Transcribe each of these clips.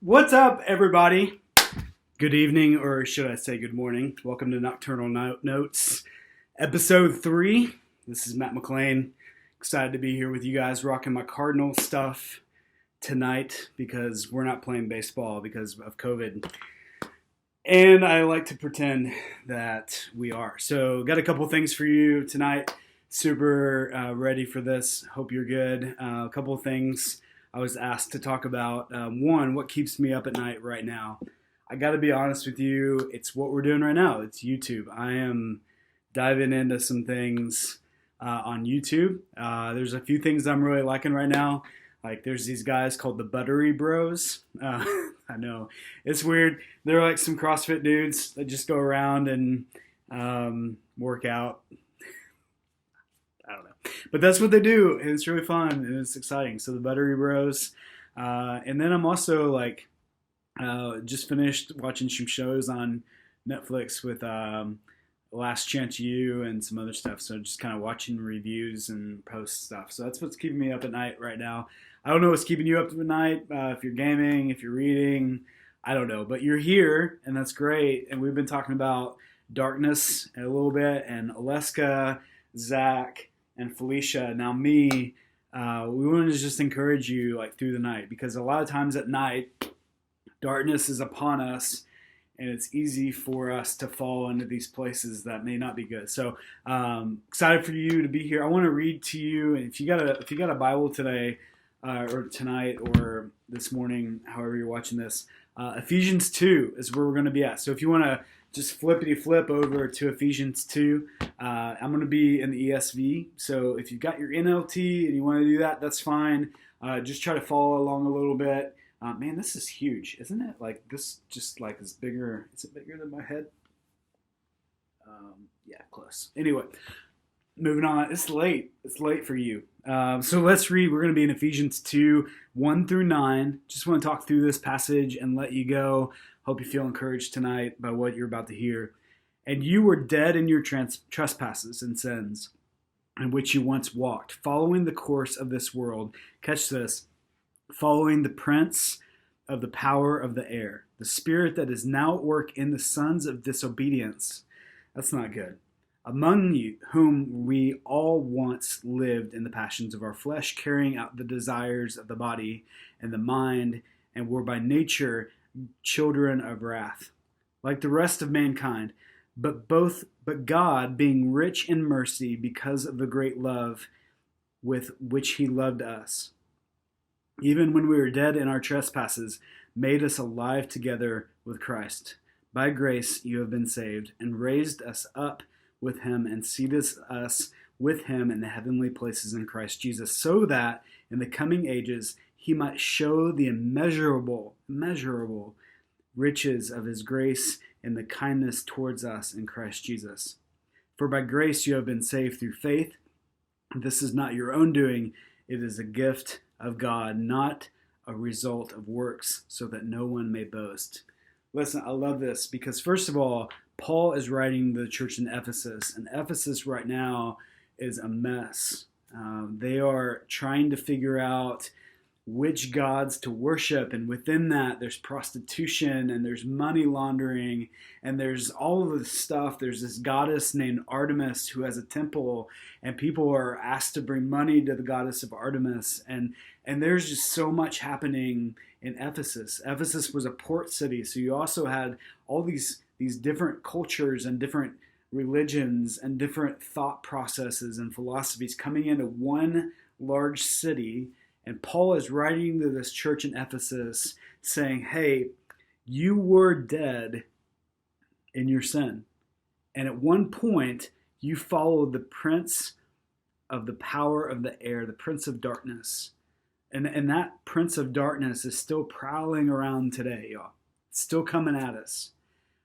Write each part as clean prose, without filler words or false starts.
What's up, everybody? Good evening, or should I say good morning. Welcome to Nocturnal Notes, episode 3. This is Matt McLean. Excited to be here with you guys, rocking my Cardinal stuff tonight because we're not playing baseball because of COVID. And I like to pretend that we are. So, got a couple things for you tonight. Super ready for this. Hope you're good. A couple of things I was asked to talk about. One, what keeps me up at night right now? I got to be honest with you, it's what we're doing right now. It's YouTube. I am diving into some things on YouTube. There's a few things I'm really liking right now. Like there's these guys called the Buttery Bros. I know, it's weird. They're like some CrossFit dudes that just go around and work out. I don't know. But that's what they do, and it's really fun, and it's exciting. So the Buttery Bros. And then I'm also like, just finished watching some shows on Netflix with Last Chance U and some other stuff. So just kind of watching reviews and post stuff. So that's what's keeping me up at night right now. I don't know what's keeping you up at night. If you're gaming, if you're reading, I don't know. But you're here, and that's great. And we've been talking about darkness a little bit, and Aleska, Zach, and Felicia. Now me, we want to just encourage you like through the night, because a lot of times at night, darkness is upon us, and it's easy for us to fall into these places that may not be good. So excited for you to be here. I want to read to you, and if you got a Bible today, or tonight, or this morning, however you're watching this, Ephesians 2 is where we're going to be at. So if you want to just flippity flip over to Ephesians 2. I'm going to be in the ESV. So if you've got your NLT and you want to do that, that's fine. Just try to follow along a little bit. Man, this is huge, isn't it? Like this just like is bigger. Is it bigger than my head? Yeah, close. Anyway, moving on. It's late. It's late for you. So let's read. We're going to be in Ephesians 2, 1 through 9. Just want to talk through this passage and let you go. Hope you feel encouraged tonight by what you're about to hear. And you were dead in your trespasses and sins, in which you once walked, following the course of this world. Catch this. Following the prince of the power of the air, the spirit that is now at work in the sons of disobedience. That's not good. Among you, whom we all once lived in the passions of our flesh, carrying out the desires of the body and the mind, and were by nature children of wrath, like the rest of mankind. But God, being rich in mercy, because of the great love with which He loved us, even when we were dead in our trespasses, made us alive together with Christ. By grace you have been saved, and raised us up with Him, and seated us with Him in the heavenly places in Christ Jesus, so that in the coming ages He might show the immeasurable riches of His grace and the kindness towards us in Christ Jesus. For by grace you have been saved through faith. This is not your own doing. It is a gift of God, not a result of works, so that no one may boast. Listen, I love this because, first of all, Paul is writing to the church in Ephesus, and Ephesus right now is a mess. They are trying to figure out which gods to worship, and within that there's prostitution and there's money laundering and there's all of this stuff. There's this goddess named Artemis who has a temple, and people are asked to bring money to the goddess of Artemis, and there's just so much happening in Ephesus. Ephesus was a port city, so you also had all these different cultures and different religions and different thought processes and philosophies coming into one large city. And Paul is writing to this church in Ephesus saying, hey, you were dead in your sin. And at one point, you followed the prince of the power of the air, the prince of darkness. And that prince of darkness is still prowling around today, y'all. It's still coming at us.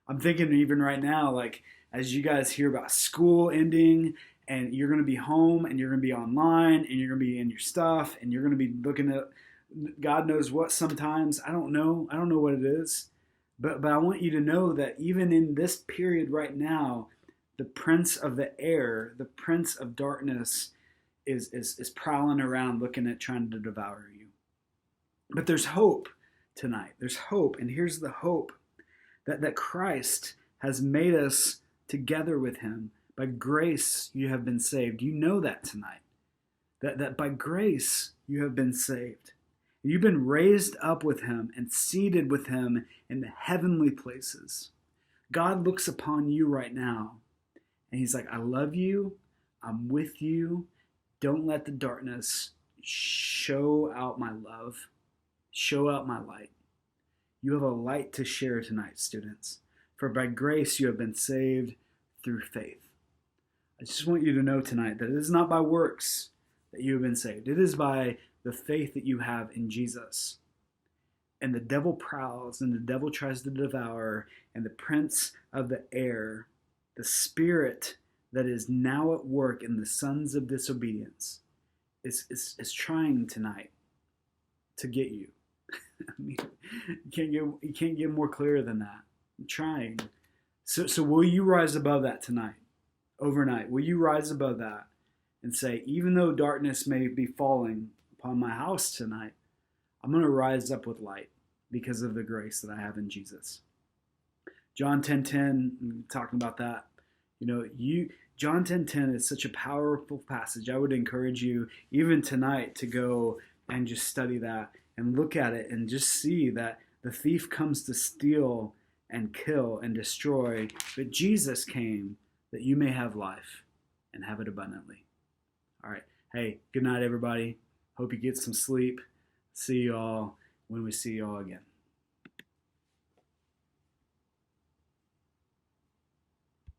I'm thinking even right now, like, as you guys hear about school ending, and you're going to be home, and you're going to be online, and you're going to be in your stuff, and you're going to be looking at God knows what sometimes. I don't know what it is. But I want you to know that even in this period right now, the prince of the air, the prince of darkness is prowling around looking at trying to devour you. But there's hope. tonight. There's hope, and here's the hope that Christ has made us together with him. By grace you have been saved. You know that tonight. That by grace you have been saved. You've been raised up with him and seated with him in the heavenly places. God looks upon you right now, and he's like, I love you. I'm with you. Don't let the darkness show out my love. Show out my light. You have a light to share tonight, students. For by grace you have been saved through faith. I just want you to know tonight that it is not by works that you have been saved. It is by the faith that you have in Jesus. And the devil prowls, and the devil tries to devour, and the prince of the air, the spirit that is now at work in the sons of disobedience, is trying tonight to get you. I mean, you can't get more clear than that. I'm trying. So will you rise above that tonight? Overnight, will you rise above that and say, even though darkness may be falling upon my house tonight, I'm going to rise up with light because of the grace that I have in Jesus. John 10:10, talking about that. John 10:10 is such a powerful passage. I would encourage you even tonight to go and just study that and look at it and just see that the thief comes to steal and kill and destroy, but Jesus came that you may have life and have it abundantly. All right. Hey, good night, everybody. Hope you get some sleep. See you all when we see you all again.